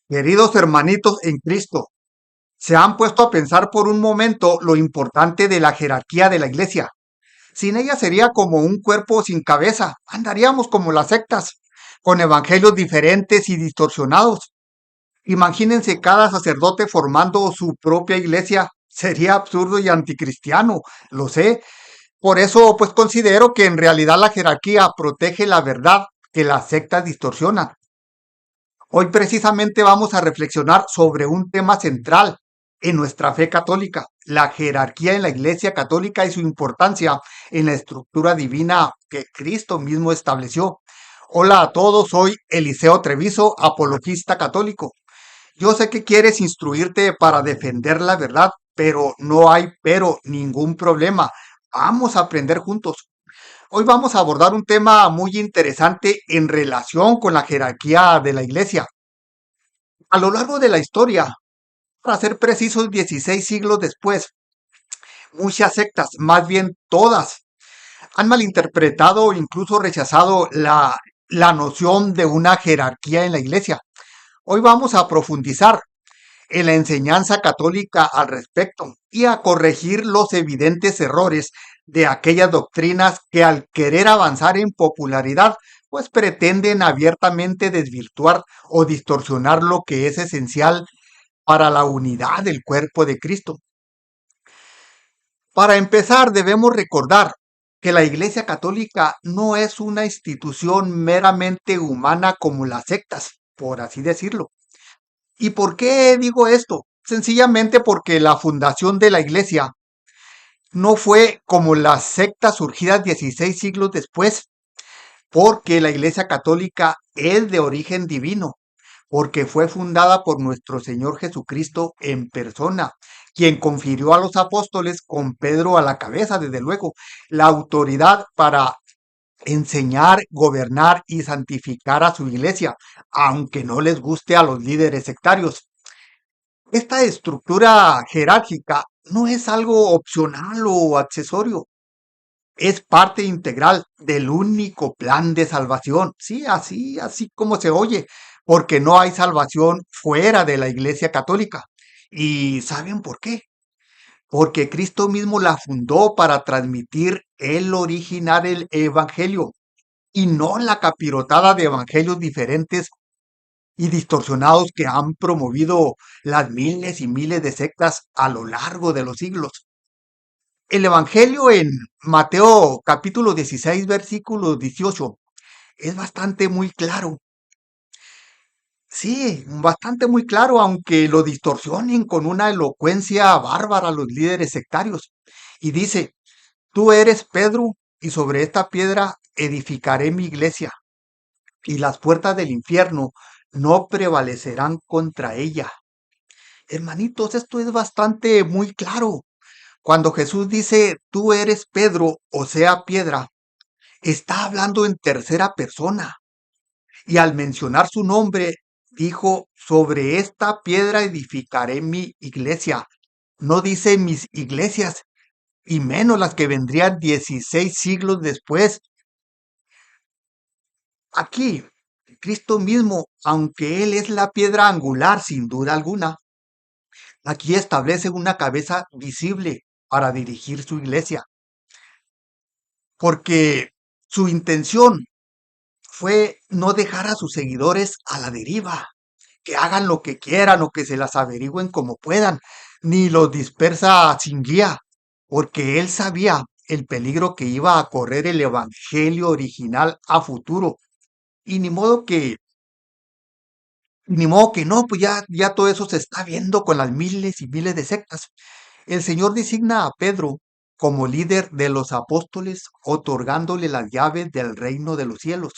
Queridos hermanitos en Cristo, ¿se han puesto a pensar por un momento lo importante de la jerarquía de la iglesia? Sin ella sería como un cuerpo sin cabeza, andaríamos como las sectas, con evangelios diferentes y distorsionados. Imagínense cada sacerdote formando su propia iglesia, sería absurdo y anticristiano, lo sé. Por eso, pues considero que en realidad la jerarquía protege la verdad que las sectas distorsionan. Hoy precisamente vamos a reflexionar sobre un tema central en nuestra fe católica, la jerarquía en la Iglesia Católica y su importancia en la estructura divina que Cristo mismo estableció. Hola a todos, soy Eliseo Treviso, apologista católico. Yo sé que quieres instruirte para defender la verdad, pero no hay ningún problema. Vamos a aprender juntos. Hoy vamos a abordar un tema muy interesante en relación con la jerarquía de la Iglesia. A lo largo de la historia, para ser precisos 16 siglos después, muchas sectas, más bien todas, han malinterpretado o incluso rechazado la noción de una jerarquía en la iglesia. Hoy vamos a profundizar en la enseñanza católica al respecto y a corregir los evidentes errores de aquellas doctrinas que al querer avanzar en popularidad, pues pretenden abiertamente desvirtuar o distorsionar lo que es esencial para la unidad del cuerpo de Cristo. Para empezar, debemos recordar que la Iglesia Católica no es una institución meramente humana como las sectas, por así decirlo. ¿Y por qué digo esto? Sencillamente porque la fundación de la Iglesia no fue como las sectas surgidas 16 siglos después, porque la Iglesia Católica es de origen divino, porque fue fundada por nuestro Señor Jesucristo en persona, quien confirió a los apóstoles con Pedro a la cabeza, desde luego, la autoridad para enseñar, gobernar y santificar a su iglesia, aunque no les guste a los líderes sectarios. Esta estructura jerárquica no es algo opcional o accesorio, es parte integral del único plan de salvación. Sí, así como se oye, porque no hay salvación fuera de la Iglesia Católica. ¿Y saben por qué? Porque Cristo mismo la fundó para transmitir el original el evangelio y no la capirotada de evangelios diferentes y distorsionados que han promovido las miles y miles de sectas a lo largo de los siglos. El Evangelio en Mateo capítulo 16, versículo 18 es bastante muy claro. Sí, bastante muy claro, aunque lo distorsionen con una elocuencia bárbara los líderes sectarios. Y dice, tú eres Pedro, y sobre esta piedra edificaré mi iglesia, y las puertas del infierno no prevalecerán contra ella. Hermanitos, esto es bastante muy claro. Cuando Jesús dice, tú eres Pedro, o sea, piedra, está hablando en tercera persona. Y al mencionar su nombre, dijo, sobre esta piedra edificaré mi iglesia. No dice mis iglesias, y menos las que vendrían 16 siglos después. Aquí, Cristo mismo, aunque Él es la piedra angular, sin duda alguna, aquí establece una cabeza visible para dirigir su iglesia, porque su intención fue no dejar a sus seguidores a la deriva, que hagan lo que quieran o que se las averigüen como puedan, ni los dispersa sin guía, porque él sabía el peligro que iba a correr el evangelio original a futuro. Y ni modo que no, pues ya todo eso se está viendo con las miles y miles de sectas. El Señor designa a Pedro como líder de los apóstoles, otorgándole las llaves del reino de los cielos.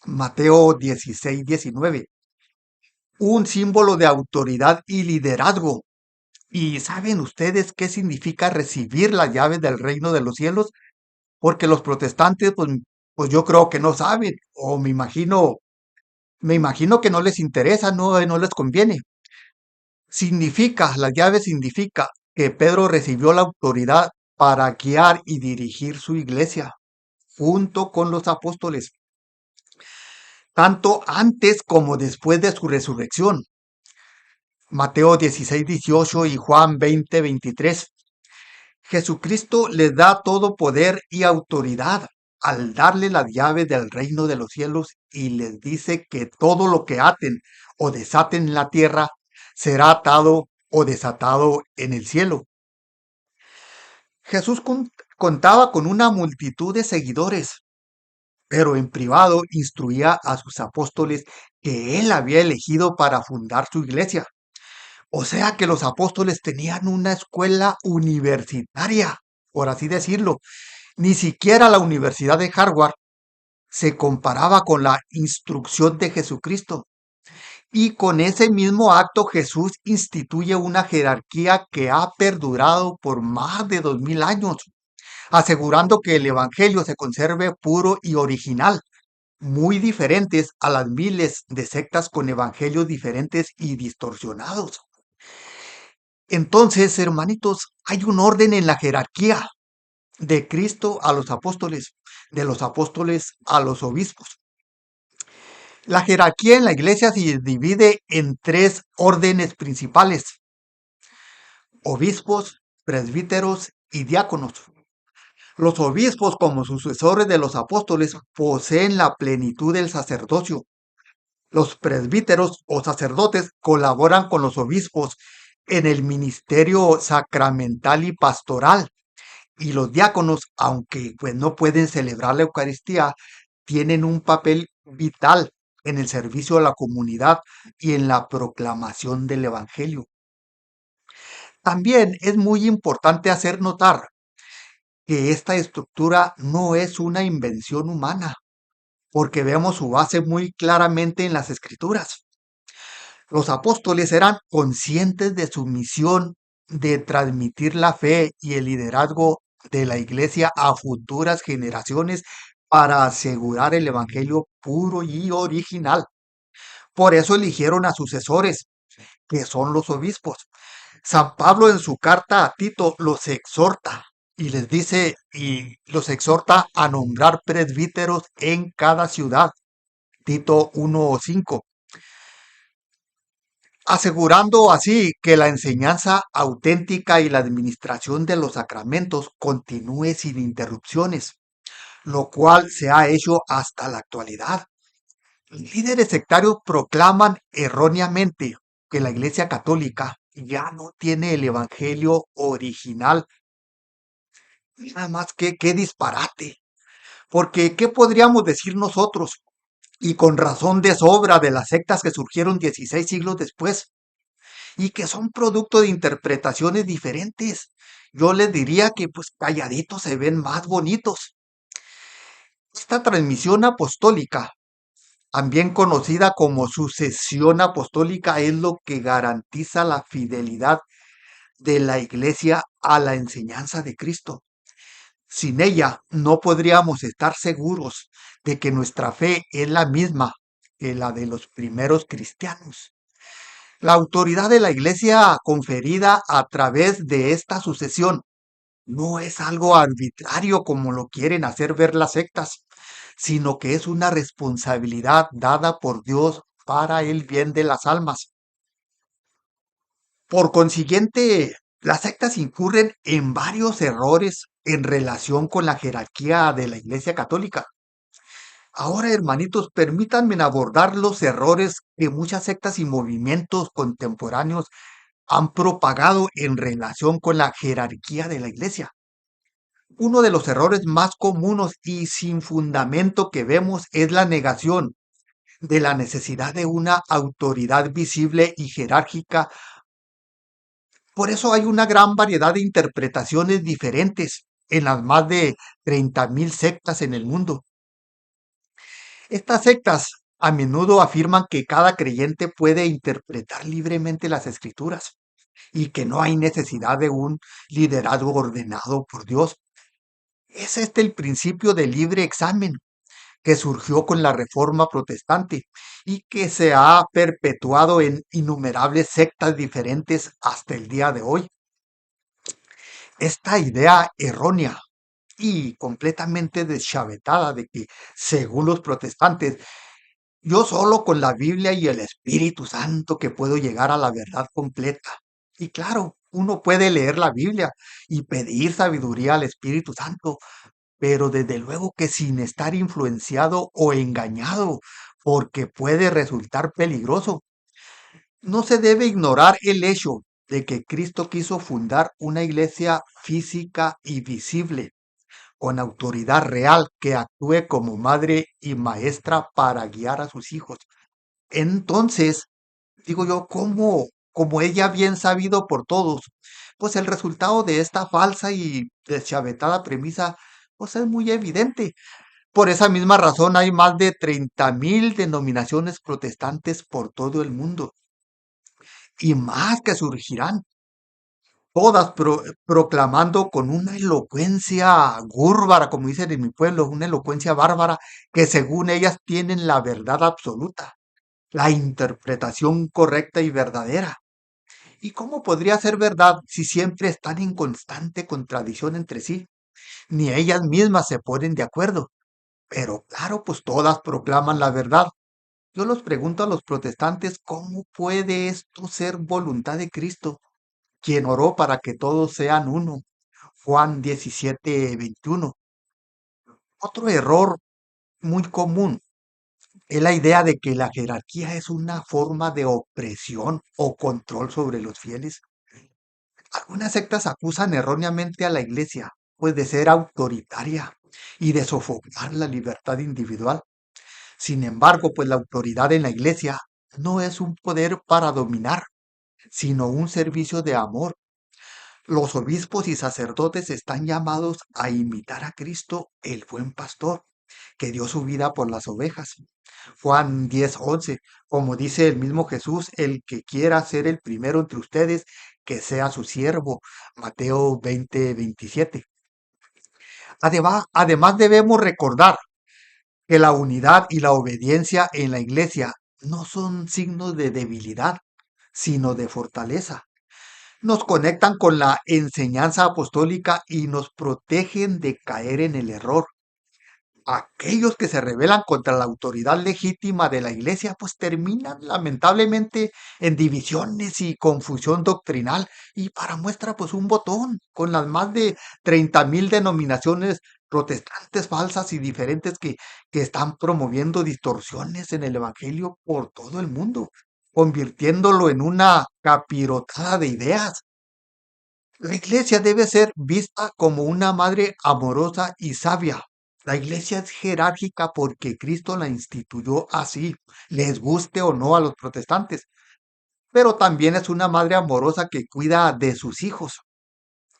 Mateo 16, 19. Un símbolo de autoridad y liderazgo. ¿Y saben ustedes qué significa recibir las llaves del reino de los cielos? Porque los protestantes, pues yo creo que no saben, o me imagino que no les interesa, no les conviene. Las llaves significa que Pedro recibió la autoridad para guiar y dirigir su iglesia junto con los apóstoles. tanto antes como después de su resurrección. Mateo 16:18 y Juan 20:23. Jesucristo les da todo poder y autoridad al darle las llaves del reino de los cielos y les dice que todo lo que aten o desaten en la tierra será atado o desatado en el cielo. Jesús contaba con una multitud de seguidores, pero en privado instruía a sus apóstoles que él había elegido para fundar su iglesia. O sea que los apóstoles tenían una escuela universitaria, por así decirlo. Ni siquiera la Universidad de Harvard se comparaba con la instrucción de Jesucristo. Y con ese mismo acto Jesús instituye una jerarquía que ha perdurado por más de 2000 años, asegurando que el Evangelio se conserve puro y original, muy diferentes a las miles de sectas con evangelios diferentes y distorsionados. Entonces, hermanitos, hay un orden en la jerarquía de Cristo a los apóstoles, de los apóstoles a los obispos. La jerarquía en la iglesia se divide en tres órdenes principales: obispos, presbíteros y diáconos. Los obispos, como sucesores de los apóstoles, poseen la plenitud del sacerdocio. Los presbíteros o sacerdotes colaboran con los obispos en el ministerio sacramental y pastoral. Y los diáconos, aunque pues no pueden celebrar la Eucaristía, tienen un papel vital en el servicio a la comunidad y en la proclamación del Evangelio. También es muy importante hacer notar que esta estructura no es una invención humana, porque vemos su base muy claramente en las Escrituras. Los apóstoles eran conscientes de su misión de transmitir la fe y el liderazgo de la iglesia a futuras generaciones para asegurar el evangelio puro y original. Por eso eligieron a sucesores, que son los obispos. San Pablo en su carta a Tito los exhorta y les dice y los exhorta a nombrar presbíteros en cada ciudad. Tito 1:5, asegurando así que la enseñanza auténtica y la administración de los sacramentos continúe sin interrupciones, lo cual se ha hecho hasta la actualidad. Líderes sectarios proclaman erróneamente que la Iglesia Católica ya no tiene el Evangelio original. Nada más que qué disparate. Porque, ¿qué podríamos decir nosotros? Y con razón de sobra de las sectas que surgieron 16 siglos después y que son producto de interpretaciones diferentes. Yo les diría que pues calladitos se ven más bonitos. Esta transmisión apostólica, también conocida como sucesión apostólica, es lo que garantiza la fidelidad de la iglesia a la enseñanza de Cristo. Sin ella no podríamos estar seguros de que nuestra fe es la misma que la de los primeros cristianos. La autoridad de la iglesia conferida a través de esta sucesión no es algo arbitrario como lo quieren hacer ver las sectas, sino que es una responsabilidad dada por Dios para el bien de las almas. Por consiguiente, las sectas incurren en varios errores en relación con la jerarquía de la Iglesia Católica. Ahora, hermanitos, permítanme abordar los errores que muchas sectas y movimientos contemporáneos han propagado en relación con la jerarquía de la Iglesia. Uno de los errores más comunes y sin fundamento que vemos es la negación de la necesidad de una autoridad visible y jerárquica. Por eso hay una gran variedad de interpretaciones diferentes en las más de 30.000 sectas en el mundo. Estas sectas a menudo afirman que cada creyente puede interpretar libremente las escrituras y que no hay necesidad de un liderazgo ordenado por Dios. Es este el principio del libre examen que surgió con la Reforma Protestante y que se ha perpetuado en innumerables sectas diferentes hasta el día de hoy. Esta idea errónea y completamente deschavetada de que, según los protestantes, Yo solo con la Biblia y el Espíritu Santo que puedo llegar a la verdad completa. Y claro, uno puede leer la Biblia y pedir sabiduría al Espíritu Santo, pero desde luego que sin estar influenciado o engañado, porque puede resultar peligroso. No se debe ignorar el hecho de que Cristo quiso fundar una iglesia física y visible, con autoridad real que actúe como madre y maestra para guiar a sus hijos. Entonces, digo yo, como ella bien sabido por todos, pues el resultado de esta falsa y deschavetada premisa, pues es muy evidente. Por esa misma razón hay más de 30.000 denominaciones protestantes por todo el mundo y más que surgirán, todas proclamando con una elocuencia gúrbara, como dicen en mi pueblo, una elocuencia bárbara, que según ellas tienen la verdad absoluta, la interpretación correcta y verdadera. ¿Y cómo podría ser verdad si siempre están en constante contradicción entre sí? Ni ellas mismas se ponen de acuerdo. Pero claro, pues todas proclaman la verdad. Yo los pregunto a los protestantes, ¿cómo puede esto ser voluntad de Cristo, quien oró para que todos sean uno? Juan 17:21. Otro error muy común es la idea de que la jerarquía es una forma de opresión o control sobre los fieles. Algunas sectas acusan erróneamente a la iglesia, pues de ser autoritaria y de sofocar la libertad individual. Sin embargo, pues la autoridad en la iglesia no es un poder para dominar, sino un servicio de amor. Los obispos y sacerdotes están llamados a imitar a Cristo, el buen pastor, que dio su vida por las ovejas. Juan 10:11, como dice el mismo Jesús, el que quiera ser el primero entre ustedes, que sea su siervo. Mateo 20:27. Además debemos recordar que la unidad y la obediencia en la iglesia no son signos de debilidad, sino de fortaleza. Nos conectan con la enseñanza apostólica y nos protegen de caer en el error. Aquellos que se rebelan contra la autoridad legítima de la iglesia, pues terminan lamentablemente en divisiones y confusión doctrinal. Y para muestra, pues un botón con las más de 30.000 denominaciones protestantes falsas y diferentes que están promoviendo distorsiones en el Evangelio por todo el mundo, convirtiéndolo en una capirotada de ideas. La iglesia debe ser vista como una madre amorosa y sabia. La iglesia es jerárquica porque Cristo la instituyó así, les guste o no a los protestantes, pero también es una madre amorosa que cuida de sus hijos.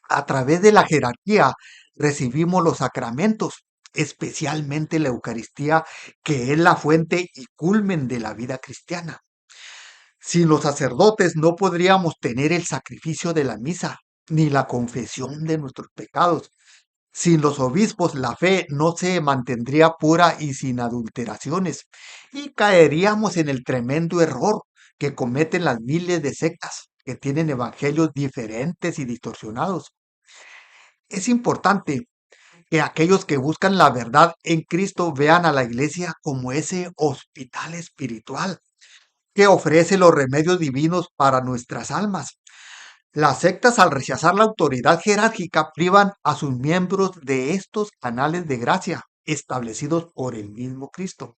A través de la jerarquía recibimos los sacramentos, especialmente la Eucaristía, que es la fuente y culmen de la vida cristiana. Sin los sacerdotes no podríamos tener el sacrificio de la misa, ni la confesión de nuestros pecados. Sin los obispos la fe no se mantendría pura y sin adulteraciones, y caeríamos en el tremendo error que cometen las miles de sectas que tienen evangelios diferentes y distorsionados. Es importante que aquellos que buscan la verdad en Cristo vean a la iglesia como ese hospital espiritual que ofrece los remedios divinos para nuestras almas. Las sectas, al rechazar la autoridad jerárquica, privan a sus miembros de estos canales de gracia establecidos por el mismo Cristo.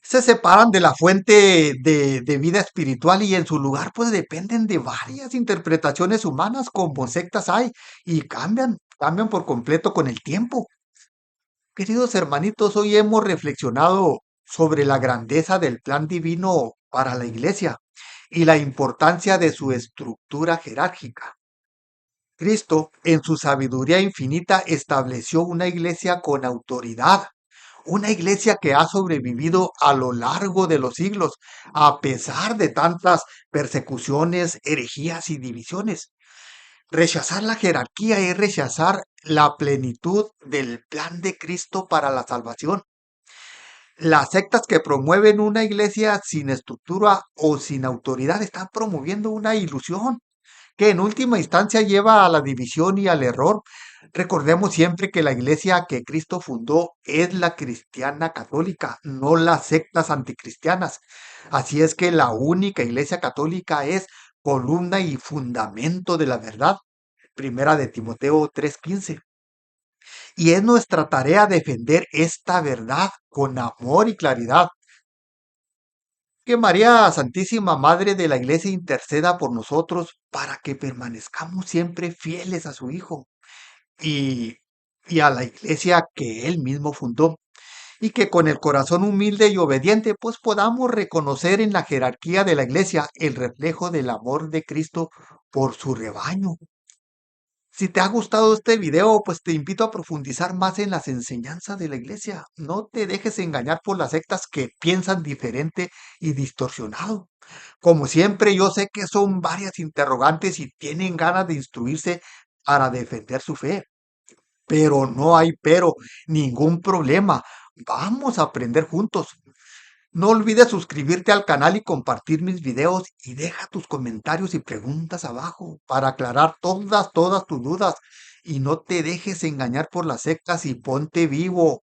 Se separan de la fuente de vida espiritual y en su lugar pues dependen de varias interpretaciones humanas como sectas hay y cambian por completo con el tiempo. Queridos hermanitos, hoy hemos reflexionado sobre la grandeza del plan divino para la iglesia y la importancia de su estructura jerárquica. Cristo, en su sabiduría infinita, estableció una iglesia con autoridad, una iglesia que ha sobrevivido a lo largo de los siglos, a pesar de tantas persecuciones, herejías y divisiones. Rechazar la jerarquía es rechazar la plenitud del plan de Cristo para la salvación. Las sectas que promueven una iglesia sin estructura o sin autoridad están promoviendo una ilusión que en última instancia lleva a la división y al error. Recordemos siempre que la iglesia que Cristo fundó es la cristiana católica, no las sectas anticristianas. Así es que la única iglesia católica es columna y fundamento de la verdad. Primera de Timoteo 3:15. Y es nuestra tarea defender esta verdad con amor y claridad. Que María Santísima Madre de la Iglesia interceda por nosotros para que permanezcamos siempre fieles a su Hijo y, y a la Iglesia que Él mismo fundó. Y que con el corazón humilde y obediente pues podamos reconocer en la jerarquía de la Iglesia el reflejo del amor de Cristo por su rebaño. Si te ha gustado este video, pues te invito a profundizar más en las enseñanzas de la iglesia. No te dejes engañar por las sectas que piensan diferente y distorsionado. Como siempre, yo sé que son varias interrogantes y tienen ganas de instruirse para defender su fe. Pero no hay ningún problema. Vamos a aprender juntos. No olvides suscribirte al canal y compartir mis videos y deja tus comentarios y preguntas abajo para aclarar todas tus dudas y no te dejes engañar por las sectas y ponte vivo,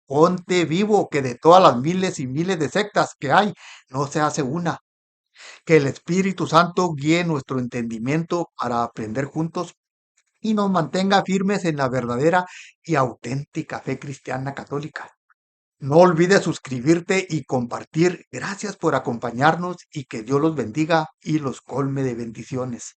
que de todas las miles y miles de sectas que hay, no se hace una. Que el Espíritu Santo guíe nuestro entendimiento para aprender juntos y nos mantenga firmes en la verdadera y auténtica fe cristiana católica. No olvides suscribirte y compartir. Gracias por acompañarnos y que Dios los bendiga y los colme de bendiciones.